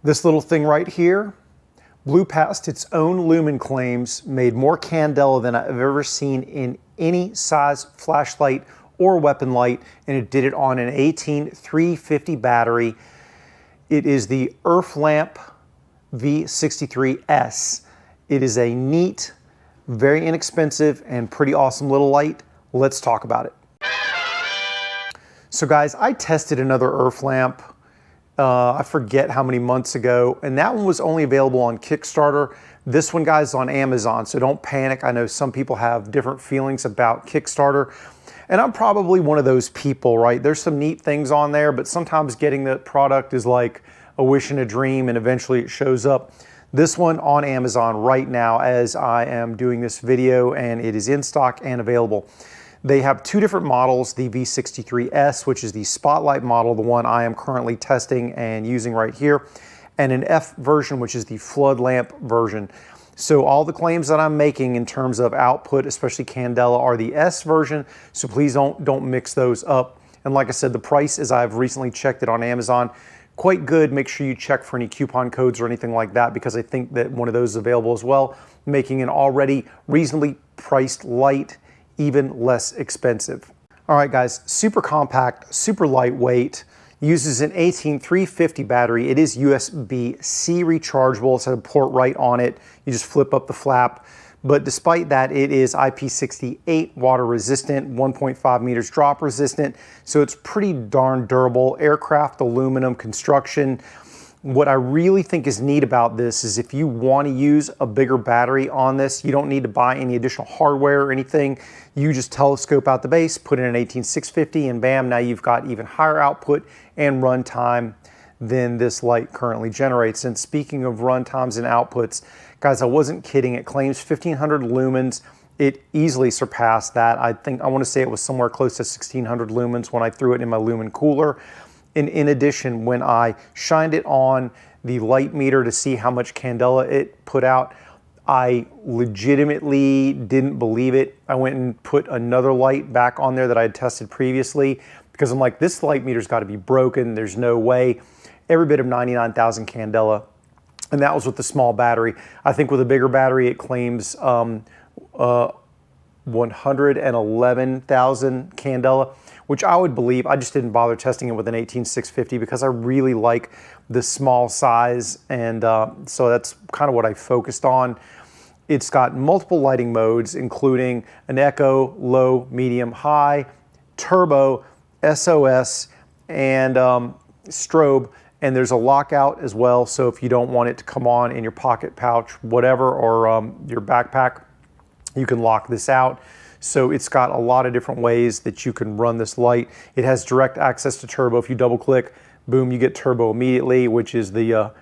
This little thing right here blew past its own lumen claims, made more candela than I've ever seen in any size flashlight or weapon light, and it did it on an 18350 battery. It is the urFlamp V63S. It is a neat, very inexpensive, and pretty awesome little light. Let's talk about it. So guys, I tested another urFlamp, I forget how many months ago, and that one was only available on Kickstarter. This one, guys, is on Amazon, so don't panic. I know some people have different feelings about Kickstarter, and I'm probably one of those people, right? There's some neat things on there, but sometimes getting the product is like a wish and a dream, and eventually it shows up. This one on Amazon right now as I am doing this video, and it is in stock and available. They have two different models, the V63S, which is the spotlight model, the one I am currently testing and using right here, and an F version, which is the flood lamp version. So all the claims that I'm making in terms of output, especially Candela, are the S version, so please don't mix those up. And like I said, the price, as I've recently checked it on Amazon, quite good. Make sure you check for any coupon codes or anything like that, because I think that one of those is available as well, making an already reasonably priced light even less expensive. All right, guys, super compact, super lightweight, uses an 18350 battery. It is USB-C rechargeable. It's a port right on it. You just flip up the flap. But despite that, it is IP68 water resistant, 1.5 meters drop resistant. So it's pretty darn durable. Aircraft aluminum construction. What I really think is neat about this is if you want to use a bigger battery on this, you don't need to buy any additional hardware or anything. You just telescope out the base, put in an 18650, and bam, now you've got even higher output and run time than this light currently generates. And speaking of run times and outputs, guys, I wasn't kidding. It claims 1500 lumens. It easily surpassed that. I want to say it was somewhere close to 1600 lumens when I threw it in my lumen cooler. And in addition, when I shined it on the light meter to see how much candela it put out, I legitimately didn't believe it. I went and put another light back on there that I had tested previously, because I'm like, this light meter's got to be broken. There's no way. Every bit of 99,000 candela. And that was with the small battery. I think with a bigger battery, it claims 111,000 candela, which I would believe. I just didn't bother testing it with an 18650 because I really like the small size, and so that's kind of what I focused on. It's got multiple lighting modes, including an echo, low, medium, high, turbo, SOS, and strobe, and there's a lockout as well, so if you don't want it to come on in your pocket, pouch, whatever, or your backpack, you can lock this out. So it's got a lot of different ways that you can run this light. It has direct access to turbo. If you double click, boom, you get turbo immediately, which is the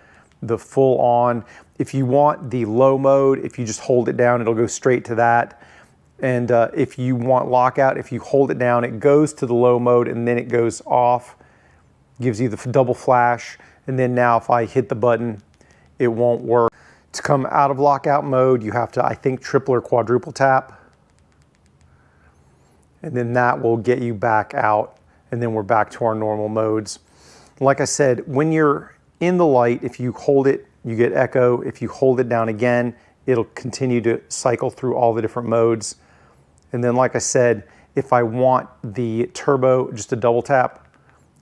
full on. If you want the low mode, if you just hold it down, it'll go straight to that. And if you want lockout, if you hold it down, it goes to the low mode and then it goes off, gives you the double flash. And then now if I hit the button, it won't work. To come out of lockout mode, you have to, I think, triple or quadruple tap. And then that will get you back out, and then we're back to our normal modes. Like I said, when you're in the light, if you hold it, you get echo. If you hold it down again, it'll continue to cycle through all the different modes. And then, like I said, if I want the turbo, just a double tap,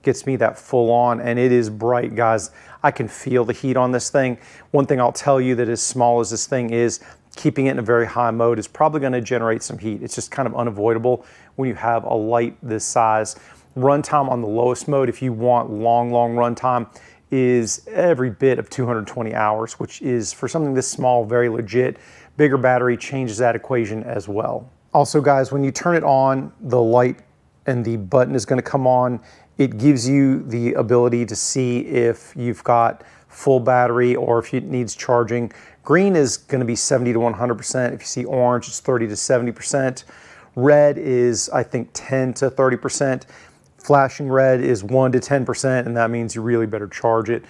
gets me that full on, and it is bright, guys. I can feel the heat on this thing. One thing I'll tell you, that as small as this thing is, keeping it in a very high mode is probably going to generate some heat. It's just kind of unavoidable when you have a light this size. Runtime on the lowest mode, if you want long runtime, is every bit of 220 hours, which is, for something this small, very legit. Bigger battery changes that equation as well. Also, guys, when you turn it on, the light and the button is going to come on. It gives you the ability to see if you've got full battery or if it needs charging. Green is going to be 70 to 100%. If you see orange, it's 30 to 70%. Red is, I think, 10 to 30%. Flashing red is 1 to 10%, and that means you really better charge it.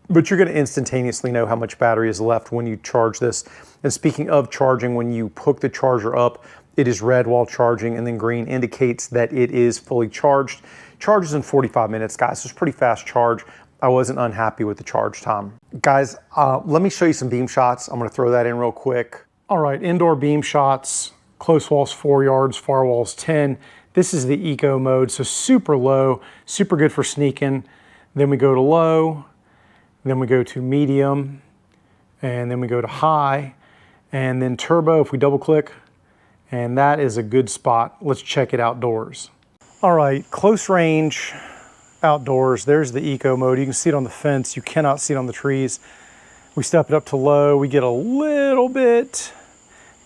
But you're going to instantaneously know how much battery is left when you charge this. And speaking of charging, when you hook the charger up, it is red while charging, and then green indicates that it is fully charged. Charges in 45 minutes, guys, so it's pretty fast charge. I wasn't unhappy with the charge time. Guys, let me show you some beam shots. I'm gonna throw that in real quick. All right, indoor beam shots, close walls 4 yards, far walls 10. This is the eco mode, so super low, super good for sneaking. Then we go to low, then we go to medium, and then we go to high, and then turbo if we double click, and that is a good spot. Let's check it outdoors. All right, close range outdoors. There's the eco mode. You can see it on the fence. You cannot see it on the trees. We step it up to low. We get a little bit,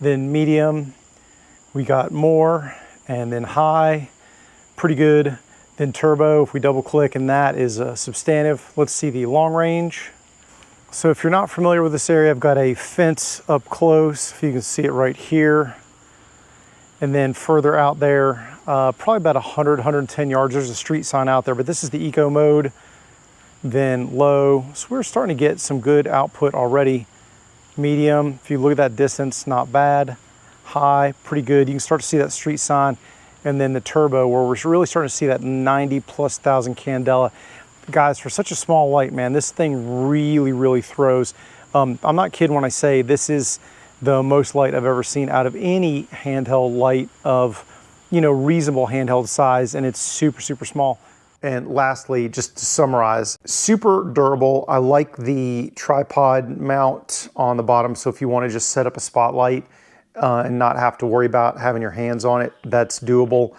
then medium. We got more, and then high, pretty good. Then turbo, if we double click, and that is substantive. Let's see the long range. So if you're not familiar with this area, I've got a fence up close, if you can see it right here. And then further out there, probably about 100, 110 yards, there's a street sign out there, but this is the eco mode, then low. So we're starting to get some good output already. Medium, if you look at that distance, not bad. High, pretty good. You can start to see that street sign. And then the turbo, where we're really starting to see that 90+ thousand Candela. Guys, for such a small light, man, this thing really throws. I'm not kidding when I say this is the most light I've ever seen out of any handheld light of, you know, reasonable handheld size, and it's super small. And lastly, just to summarize, super durable. I like the tripod mount on the bottom, so if you want to just set up a spotlight and not have to worry about having your hands on it, that's doable.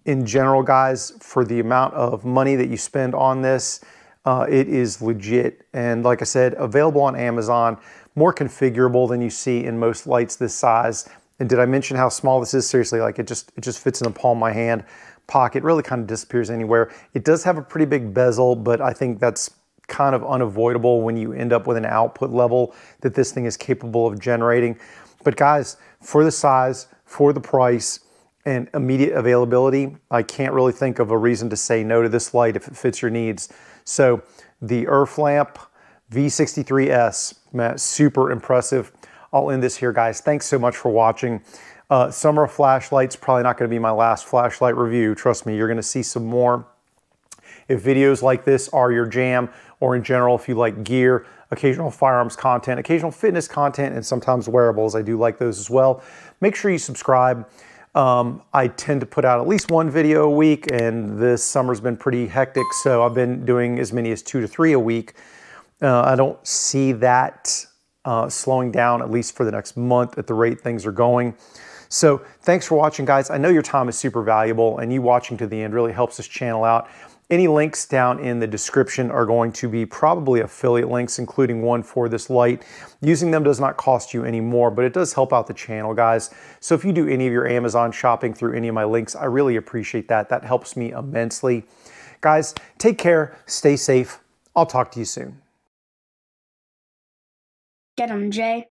In general, guys, for the amount of money that you spend on this, it is legit. And like I said, available on Amazon, more configurable than you see in most lights this size. And did I mention how small this is? Seriously, like it just fits in the palm of my hand. Pocket really kind of disappears anywhere. It does have a pretty big bezel, but I think that's kind of unavoidable when you end up with an output level that this thing is capable of generating. But guys, for the size, for the price, and immediate availability, I can't really think of a reason to say no to this light if it fits your needs. So the urFlamp V63S, man, super impressive. I'll end this here, guys. Thanks so much for watching. Summer flashlights, probably not gonna be my last flashlight review. Trust me, you're gonna see some more. If videos like this are your jam, or in general, if you like gear, occasional firearms content, occasional fitness content, and sometimes wearables, I do like those as well. Make sure you subscribe. I tend to put out at least one video a week, and this summer's been pretty hectic, so I've been doing as many as 2 to 3 a week. I don't see that slowing down, at least for the next month at the rate things are going. So thanks for watching, guys. I know your time is super valuable, and you watching to the end really helps this channel out. Any links down in the description are going to be probably affiliate links, including one for this light. Using them does not cost you any more, but it does help out the channel, guys. So if you do any of your Amazon shopping through any of my links, I really appreciate that. That helps me immensely. Guys, take care, stay safe. I'll talk to you soon. Get 'em, Jay.